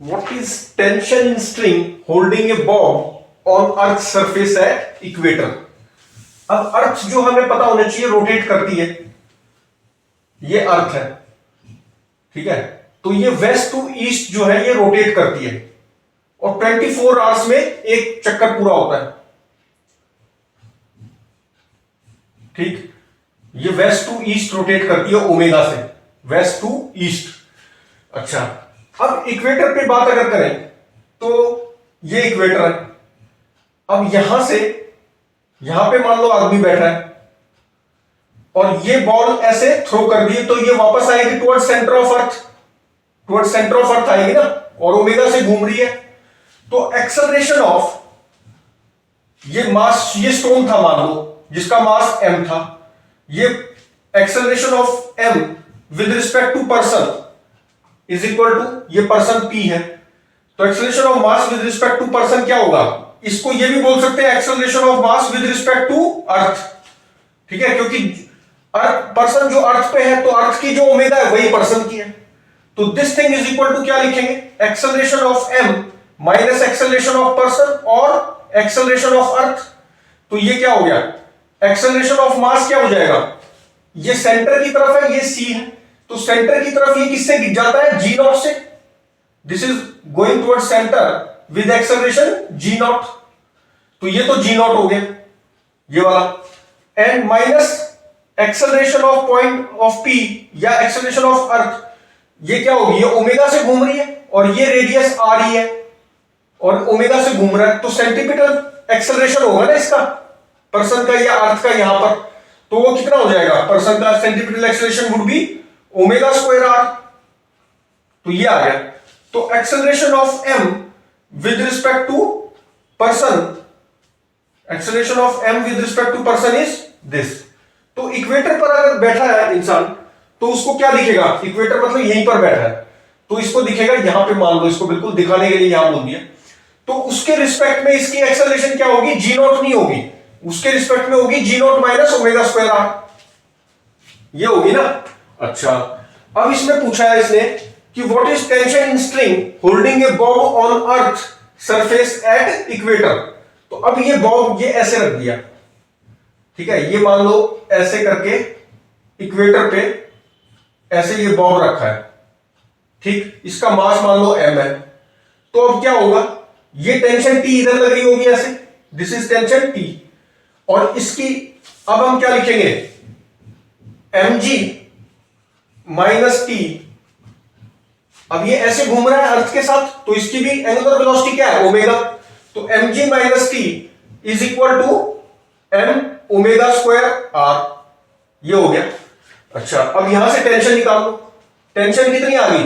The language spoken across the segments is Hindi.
What is tension string holding a bob on Earth surface at equator? अब अर्थ जो हमें पता होना चाहिए रोटेट करती है, ये अर्थ है, ठीक है। तो ये वेस्ट टू ईस्ट जो है ये रोटेट करती है और 24 आवर्स में एक चक्कर पूरा होता है, ठीक। ये वेस्ट टू ईस्ट रोटेट करती है ओमेगा से, वेस्ट टू ईस्ट। अच्छा, अब इक्वेटर पे बात अगर करें तो ये इक्वेटर है। अब यहां से यहां पे मान लो आदमी बैठा है और ये बॉल ऐसे थ्रो कर दी तो ये वापस आएगी toward centre of earth, toward centre of earth आएगी ना, और ओमेगा से घूम रही है। तो एक्सेलरेशन ऑफ ये मास, ये स्टोन था मान लो जिसका मास m था, ये acceleration of m with respect to person is equal to ये पर्सन p है। तो acceleration of mass with respect to person क्या होगा, इसको ये भी बोल सकते हैं acceleration of mass with respect to earth, ठीक है, क्योंकि अर्थ पर्सन जो अर्थ पे है तो अर्थ की जो ओमेगा है वही पर्सन की है। तो this thing is equal to क्या लिखेंगे, acceleration of m minus acceleration of person और एक्सेलरेशन ऑफ अर्थ। तो ये क्या हो गया, एक्सेलरेशन ऑफ मास क्या हो जाएगा, ये सेंटर की तरफ है, ये c है, तो सेंटर की तरफ ये किससे गिर जाता है, g नॉट से। This is going toward centre with acceleration g not, तो ये तो g नॉट हो गया ये वाला, and minus acceleration of point of p या एक्सेलरेशन ऑफ अर्थ, ये क्या होगी, ये ओमेगा से घूम रही है और ये रेडियस आ रही है और ओमेगा से घूम रहा है, तो सेंटीमीटर एक्सेलरेशन होगा ना इसका, पर्सन का या अर्थ का यहां पर। तो वो कितना हो जाएगा, पर्सन का centimetre acceleration would be omega square R, तो ये आ गया। तो acceleration of m with respect to person, acceleration of m with respect to person is this. तो इक्वेटर पर अगर बैठा है इंसान तो उसको क्या दिखेगा, इक्वेटर मतलब यहीं पर बैठा है तो इसको दिखेगा यहां पे, मान लो इसको बिल्कुल दिखाने के लिए यहां बोल दिया, तो उसके रिस्पेक्ट में इसकी एक्सेलरेशन क्या होगी, g नॉट नहीं होगी, उसके रिस्पेक्ट में होगी g not minus omega square R, ये होगी ना। अच्छा, अब इसमें पूछा है इसने कि what is tension in string holding A Bob on earth surface at equator. तो अब ये बॉब ये ऐसे रख दिया, ठीक है, ये मान लो ऐसे करके इक्वेटर पे ऐसे ये बॉब रखा है, ठीक, इसका मास मान लो m है। तो अब क्या होगा, ये टेंशन T इधर लग रही होगी ऐसे, दिस इज टेंशन T, और इसकी अब हम क्या लिखेंगे, mg माइनस T। अब ये ऐसे घूम रहा है अर्थ के साथ तो इसकी भी एंगुलर वेलोसिटी क्या है, ओमेगा, तो mg minus T is equal to m omega square r, ये हो गया। अच्छा, अब यहां से टेंशन निकाल लो, टेंशन कितनी आ गई,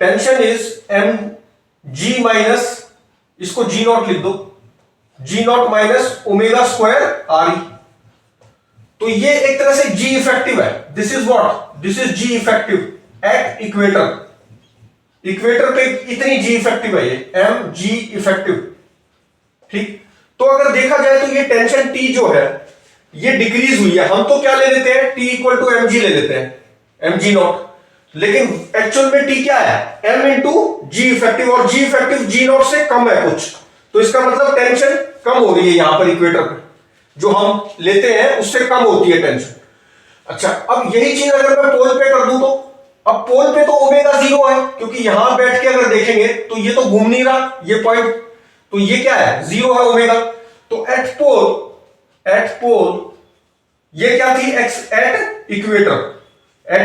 टेंशन इज mg माइनस, इसको g नॉट लिख दो, g not minus omega square r। तो ये एक तरह से g इफेक्टिव है, this is what, this is g effective at equator, equator पे इतनी g इफेक्टिव है ये mg इफेक्टिव, ठीक। तो अगर देखा जाए तो ये टेंशन T जो है ये डिक्रीज हुई है, हम तो क्या ले लेते हैं, T इक्वल टू mg ले लेते हैं, mg नॉट, लेकिन एक्चुअल में T क्या है, m इंटू g इफेक्टिव, और g इफेक्टिव g नॉट से कम है कुछ, तो इसका मतलब टेंशन कम हो रही है यहां पर इक्वेटर पे, जो हम लेते हैं उससे कम होती है टेंशन। अच्छा, अब यही चीज अगर मैं पोल पे कर दूं तो, अब पोल पे तो ओमेगा 0 है क्योंकि यहां बैठ के अगर देखेंगे तो ये तो घूम नहीं रहा ये पॉइंट, तो ये क्या है, 0 है ओमेगा। तो एट पोल ये क्या थी, at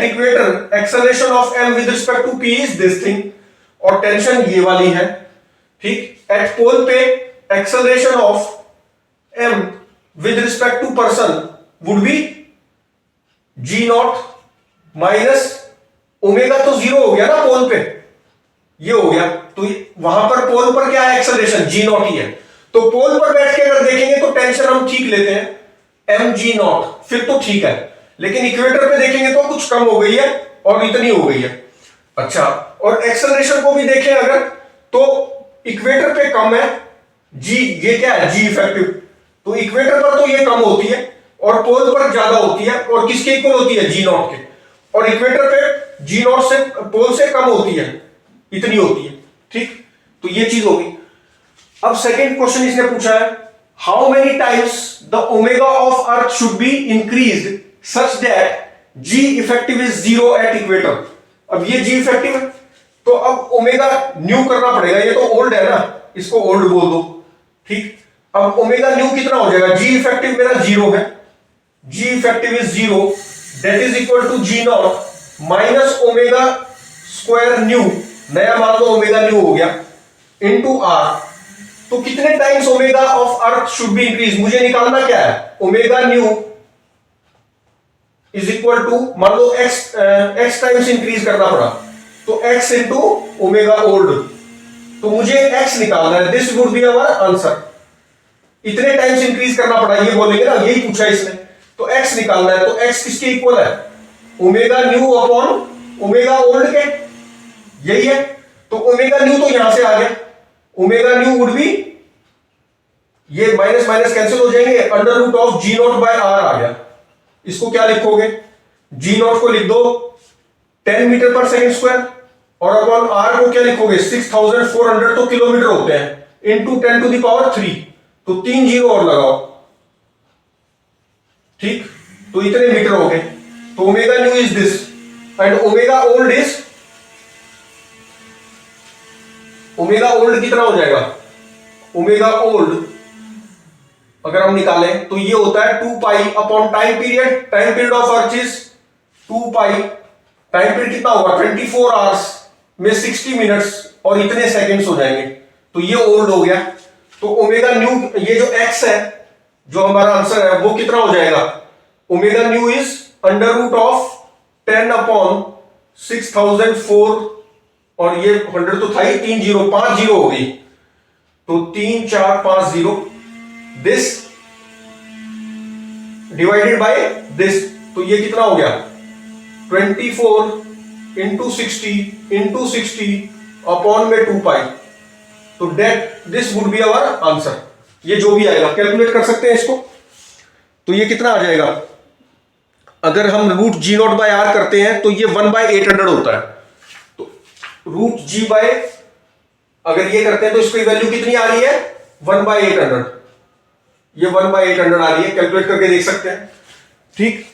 equator acceleration of m with respect to p is this thing, और टेंशन ये वाली है, ठीक। एट पोल पे acceleration of m with respect to person would be g not minus omega, तो 0 हो गया ना पोल पे, ये हो गया। तो वहां पर पोल पर क्या है, एक्सेलरेशन g नॉट ही है, तो पोल पर बैठ के अगर देखेंगे तो टेंशन हम ठीक लेते हैं mg नॉट, फिर तो ठीक है, लेकिन इक्वेटर पे देखेंगे तो कुछ कम हो गई है और इतनी हो गई है। अच्छा, और एक्सेलरेशन को भी देखें अगर तो इक्वेटर पे कम है g, ये क्या है, g इफेक्टिव, तो इक्वेटर पर तो ये कम होती है और पोल पर ज्यादा होती है, और किसके इक्वल होती है, g नॉट के, और इक्वेटर पे g नॉट से पोल से कम होती है, इतनी होती है। ठीक, तो ये चीज होगी। अब सेकेंड क्वेश्चन इसने पूछा है, how many times the omega of earth should be increased such that g effective is 0 at equator. अब ये जी इफेक्टिव है, तो अब ओमेगा न्यू करना पड़ेगा, ये तो ओल्ड है ना, इसको ओल्ड बोल दो, ठीक। अब ओमेगा न्यू कितना हो जाएगा, जी इफेक्टिव मेरा 0 है, g effective is 0, that is equal to g not minus omega square new, नया मान लो ओमेगा न्यू हो गया, इनटू आर। तो कितने times omega of earth should be increase, मुझे निकालना क्या है, omega new is equal to, मान लो एक्स टाइम्स इंक्रीज करना पड़ा, तो x इंटू ओमेगा ओल्ड, तो मुझे x निकालना है, this would be our answer. इतने टाइम्स इंक्रीज करना पड़ा, ये बोलेंगे ना, यही पूछा इसने, तो x निकालना है, तो x किसके इक्वल है, omega new upon omega old के, यही है। तो ओमेगा न्यू तो यहां से आ गया, ओमेगा न्यू वुड बी, ये माइनस माइनस कैंसिल हो जाएंगे, under root of g not by r आ गया। इसको क्या लिखोगे, जी नॉट को लिख दो 10 मीटर पर सेकेंड स्क्वायर, और अपॉन आर को क्या लिखोगे, 6400 तो किलोमीटर होते हैं, इनटू 10 टू द पावर 3, तो 3 जीरो और लगाओ, ठीक, तो इतने मीटर हो गए। तो omega new is this and omega old is, omega old कितना हो जाएगा, ओमेगा ओल्ड अगर हम निकालें तो ये होता है 2 pi upon time period of earth is 2 pi, time period कितना होगा 24 आवर्स में 60 मिनट्स और इतने सेकंड्स हो जाएंगे, तो ये ओल्ड हो गया। तो ओमेगा न्यू, ये जो एक्स है जो हमारा आंसर है वो कितना हो जाएगा, omega new is under root of 10 upon 6004, और ये 100 तो था ही, 3 जीरो 5 जीरो हो गई, तो 3 4 5 zero, this divided by this, तो ये कितना हो गया 24 इंटू 60 अपॉन में 2 पाई, तो that this would be our answer. ये जो भी आएगा कैलकुलेट कर सकते हैं इसको, तो ये कितना आ जाएगा, अगर हम root g not by R करते हैं तो ये 1/800 होता है, तो रूट जी बाय, अगर ये करते हैं तो इसकी वैल्यू कितनी आ रही है 1/800, ये 1/800 आ रही है, कैलकुलेट करके देख सकते हैं, ठीक।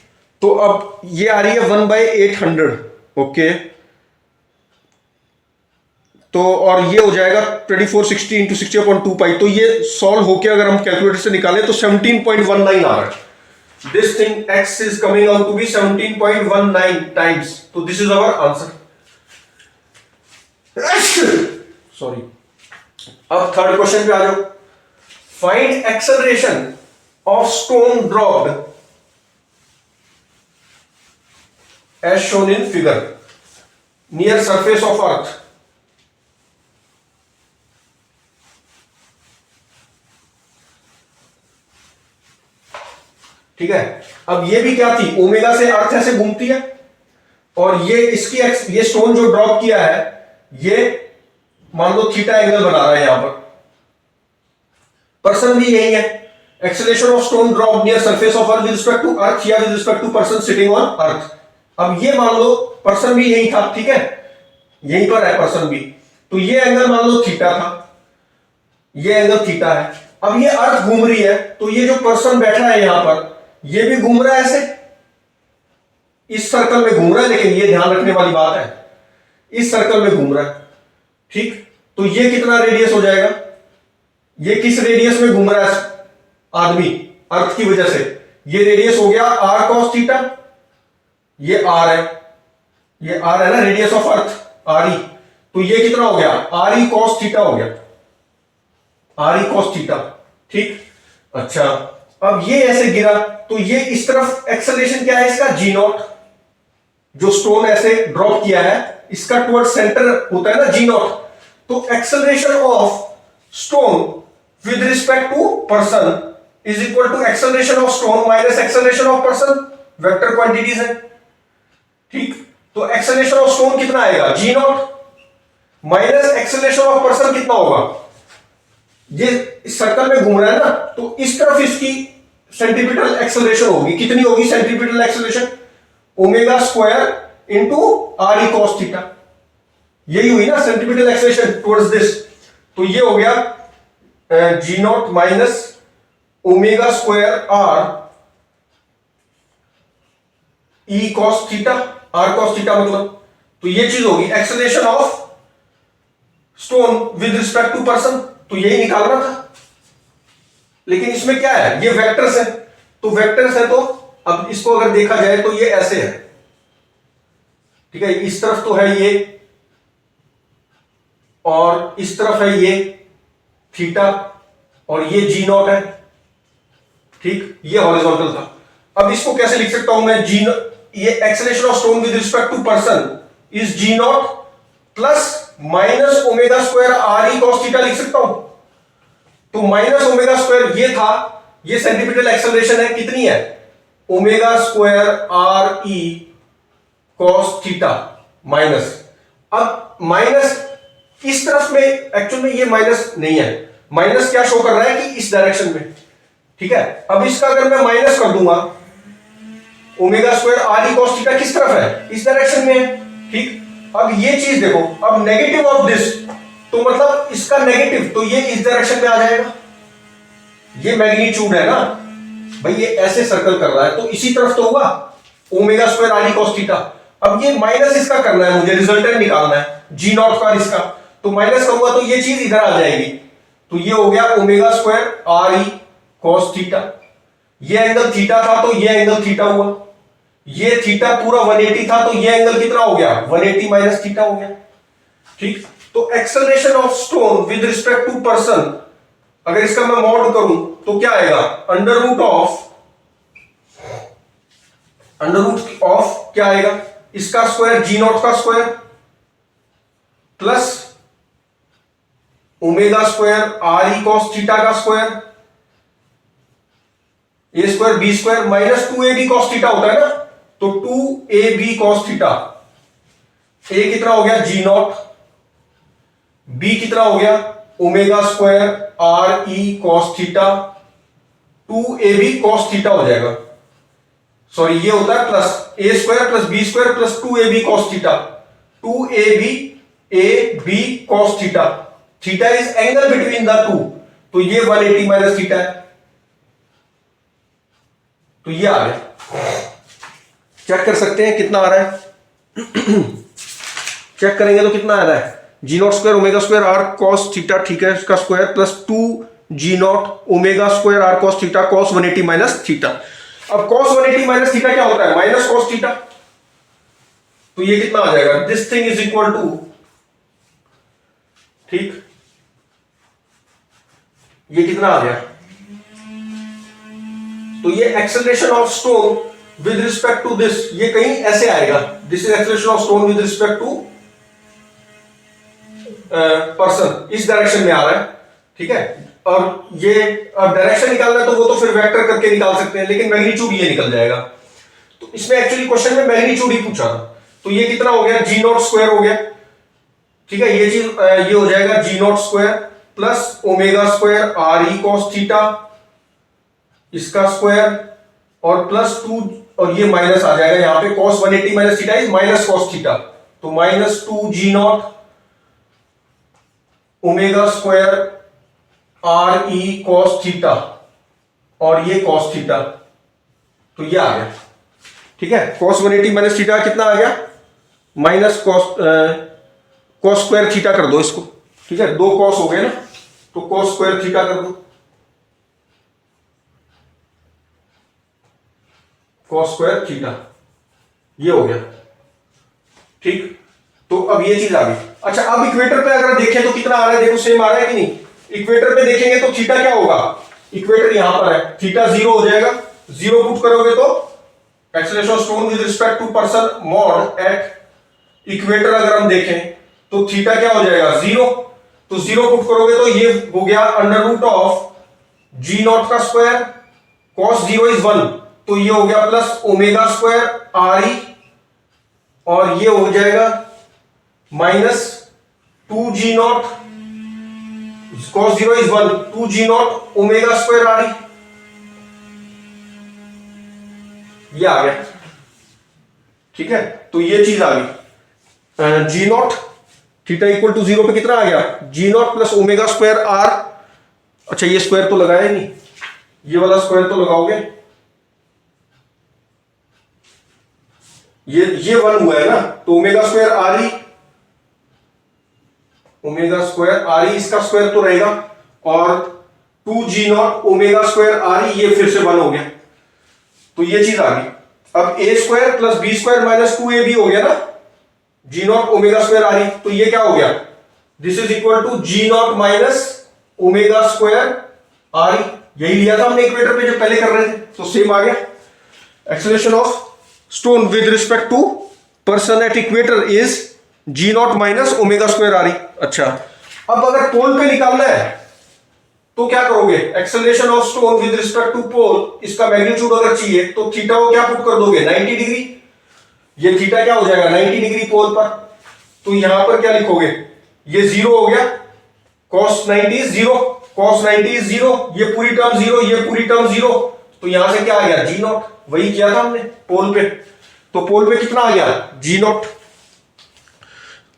तो अब ये आ रही है 1/800, ओके, तो और ये हो जाएगा 2460 इंटू 60 अपॉन 2 पाई, तो ये सॉल्व होके अगर हम कैलकुलेटर से निकालें तो 17.19 आ रहा है। This thing x is coming out to be 17.19 times, तो this is our answer. Sorry, अब थर्ड क्वेश्चन पे आ जाओ। Find acceleration of stone dropped as shown in figure near surface of earth। ठीक है, अब ये भी क्या थी, ओमेगा से अर्थ ऐसे घूमती है, और ये इसकी ये स्टोन जो ड्रॉप किया है ये मान लो थीटा एंगल बना रहा है यहां पर, पर्सन भी यही है, acceleration of stone drop near surface of earth with respect to earth या with respect to person sitting on earth. अब ये मान लो पर्सन भी यही था, ठीक है, यहीं पर है पर्सन भी, तो ये एंगल मान लो थीटा था, ये एंगल थीटा है। अब ये अर्थ घूम रही है, तो ये जो पर्सन बैठा है यहां पर ये भी घूम रहा है, ऐसे इस सर्कल में घूम रहा है, लेकिन ये ध्यान रखने वाली बात है, इस सर्कल में घूम रहा है, ठीक। तो ये कितना रेडियस हो जाएगा, ये किस रेडियस में घूम रहा है आदमी, अर्थ की वजह से, ये रेडियस हो गया r cos थीटा, ये r है, ये r है ना, रेडियस ऑफ अर्थ re, तो ये कितना हो गया re cos थीटा हो गया, re cos थीटा, ठीक। अच्छा, अब ये ऐसे गिरा, तो ये इस तरफ एक्सेलरेशन क्या है इसका, जी नॉट, जो स्टोन ऐसे ड्रॉप किया है इसका टुवर्ड सेंटर होता है ना जी नॉट, तो acceleration of stone with respect to person is equal to acceleration of stone minus acceleration of person, vector quantities है, ठीक। तो एक्सेलरेशन ऑफ स्टोन कितना आएगा, g not minus acceleration of person कितना होगा, ये इस सर्कल में घूम रहा है ना, तो इस तरफ इसकी सेंटीमीटर एक्सेलरेशन होगी, कितनी होगी centimetre acceleration, omega square into R E cos theta, यही हुई ना सेंट्रीपिटल एक्सेलरेशन टुवर्ड्स दिस। तो ये हो गया g not minus omega square R E cos theta, r cos theta मतलब। तो ये चीज होगी acceleration of stone with respect to person, तो यही निकालना था। लेकिन इसमें क्या है, ये वेक्टर्स है, तो वेक्टर्स है तो अब इसको अगर देखा जाए तो ये ऐसे है, ठीक है, इस तरफ तो है ये और इस तरफ है ये थीटा और ये जी नॉट है, ठीक, ये हॉरिजॉन्टल था। अब इसको कैसे लिख सकता हूं मैं, जी, ये acceleration of stone with respect to person is g not plus minus omega square R E cos theta लिख सकता हूं। तो माइनस ओमेगा स्क्वायर ये था, ये सेंटीमीटर एक्सेलरेशन है, कितनी है, omega square R E cos theta minus. अब माइनस इस तरफ में एक्चुअल में ये माइनस नहीं है, माइनस क्या शो कर रहा है कि इस डायरेक्शन में, ठीक है। अब इसका अगर मैं माइनस कर दूंगा, omega square R E cos theta किस तरफ है, इस डायरेक्शन में है, ठीक। अब ये चीज देखो, अब नेगेटिव ऑफ दिस, तो मतलब इसका नेगेटिव, तो ये इस डायरेक्शन में आ जाएगा, ये मैग्नीट्यूड है ना भाई, ये ऐसे सर्कल कर रहा है तो इसी तरफ तो हुआ omega square R E cos theta. अब ये माइनस इसका करना है, मुझे रिजल्टेंट निकालना है जी नॉट का इसका, तो माइनस का हुआ तो ये चीज इधर आ जाएगी, तो ये हो गया omega square R E cos theta. ये एंगल थीटा था तो ये एंगल थीटा हुआ, ये थीटा पूरा 180 था तो ये एंगल कितना हो गया, 180 माइनस थीटा हो गया, ठीक। तो acceleration of stone with respect to person, अगर इसका मैं मॉड करूं तो क्या आएगा, अंडर रूट ऑफ क्या आएगा, इसका स्क्वायर जी नॉट का square plus omega square R E cos theta का square, a square b square minus 2ab cos theta होता है ना, तो 2ab कॉस थीटा, ए कितना हो गया जी नॉट, बी कितना हो गया omega square R E cos theta, 2ab cos theta हो जाएगा, सॉरी ये होता है plus A square plus B square plus 2ab cos theta, 2ab A B cos theta, theta is angle between the two, तो ये 180 माइनस थीटा है, तो ये आ गया। चेक कर सकते हैं कितना आ रहा है चेक करेंगे तो कितना आ रहा है, g not square omega square r cos theta, ठीक है, इसका square plus 2 g not omega square r cos theta cos 180 minus theta. अब कॉस 180 माइनस थीटा क्या होता है, माइनस कॉस थीटा, तो ये कितना आ जाएगा, this thing is equal to, ठीक, ये कितना आ गया, तो ये acceleration of stone with respect to this, ये कहीं ऐसे आएगा, this is acceleration of stone with respect to person, इस डायरेक्शन में आ रहा है, ठीक है। और ये अब डायरेक्शन निकालना है तो वो तो फिर वेक्टर करके निकाल सकते हैं, लेकिन मैग्नीट्यूड ये निकल जाएगा। तो इसमें एक्चुअली क्वेश्चन में मैग्नीट्यूड ही पूछा था, तो ये कितना हो गया, जी नॉट स्क्वायर हो गया, ठीक है, ये चीज ये हो जाएगा g not square plus omega square R E cos theta, इसका स्क्वायर और प्लस 2, और ये माइनस आ जाएगा यहां पे, cos 180 minus theta is minus cos theta, तो minus 2 g not omega square R E cos theta और ये कॉस थीटा, तो ये आ गया, ठीक है। कॉस 180 माइनस थीटा कितना आ गया, माइनस कॉस स्क्वायर थीटा कर दो इसको, ठीक है, दो कॉस हो गए ना, तो कॉस स्क्वायर थीटा कर दो, कॉस स्क्वायर थीटा, ये हो गया, ठीक। तो अब ये चीज आ गई। अच्छा, अब इक्वेटर पे अगर देखें तो कितना आ रहा है, देखो सेम आ रहा है कि नहीं, इक्वेटर पे देखेंगे तो थीटा क्या होगा, इक्वेटर यहां पर है, थीटा 0 हो जाएगा, 0 पुट करोगे तो acceleration of stone with respect to person mod at equator अगर हम देखें तो थीटा क्या हो जाएगा 0, तो 0 पुट करोगे तो ये हो गया under root of g not का स्क्वायर, कॉस 0 इज 1, तो ये हो गया plus omega square are E, और ये हो जाएगा minus 2 g not, cos 0 is 1, 2 g not omega square are E, ये आ गया, ठीक है। तो ये चीज आ गई g not, theta equal to 0 पे कितना आ गया, g not plus omega square r. अच्छा ये स्क्वायर तो लगाया ही नहीं, ये वाला स्क्वायर तो लगाओगे, ये 1 हुआ है ना, तो omega square R E, omega square R E इसका स्क्वायर तो रहेगा, और 2g not omega square are E ये फिर से 1 हो गया, तो ये चीज आ गई। अब a square plus B square minus 2ab हो गया ना, g not omega square are e, तो ये क्या हो गया, this is equal to g not minus omega square are e, यही लिया था हमने इक्वेटर पे जब पहले कर रहे थे, तो सेम आ गया। Acceleration of stone with respect to person at equator is g not minus omega square are E. अच्छा अब अगर पोल पे निकालना है तो क्या करोगे, acceleration of stone with respect to pole, इसका मैग्नीट्यूड अगर चाहिए तो थीटा को क्या पुट कर दोगे, 90 डिग्री, ये थीटा क्या हो जाएगा 90 डिग्री पोल पर, तो यहां पर क्या लिखोगे, ये 0 हो गया, cos 90 इज 0, cos 90 इज 0, ये पूरी टर्म 0, ये पूरी टर्म 0, तो यहां से क्या आ गया जी नॉट, वही किया था हमने पोल पे, तो पोल पे कितना आ गया जी नॉट।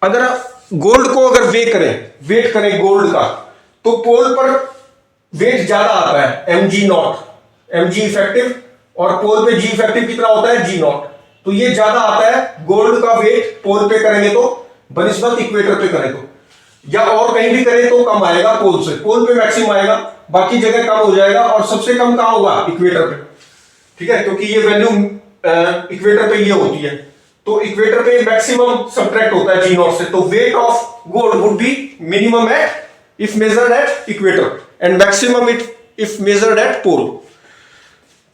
अगर गोल्ड को अगर वेट करें गोल्ड का, तो पोल पर वेट ज्यादा आता है mg नॉट, mg इफेक्टिव, और पोल पे g इफेक्टिव कितना होता है g नॉट, तो ये ज्यादा आता है गोल्ड का वेट पोल पे करेंगे तो बनिस्बत इक्वेटर पे करें तो, या और कहीं भी करें तो कम आएगा पोल से, पोल पे मैक्सिमम आएगा, बाकी जगह कम हो जाएगा, और सबसे कम कहां होगा इक्वेटर पे, ठीक है, क्योंकि ये वैल्यू इक्वेटर पे ये होती है, तो इक्वेटर पे मैक्सिमम सब्ट्रैक्ट होता है जी नॉट से, तो weight of gold would be minimum at if measured at equator and maximum if measured at pole.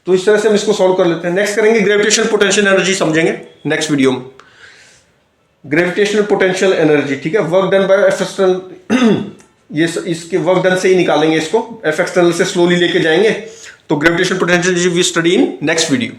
तो इस तरह से हम इसको सॉल्व कर लेते हैं। नेक्स्ट करेंगे ग्रेविटेशनल पोटेंशियल एनर्जी, समझेंगे नेक्स्ट वीडियो में ग्रेविटेशनल पोटेंशियल एनर्जी, ठीक है, work done by F external, ये इसके वर्क डन से ही निकालेंगे इसको, एफ एक्सटर्नल से स्लोली लेके जाएंगे, तो gravitational potential energy we study in next video.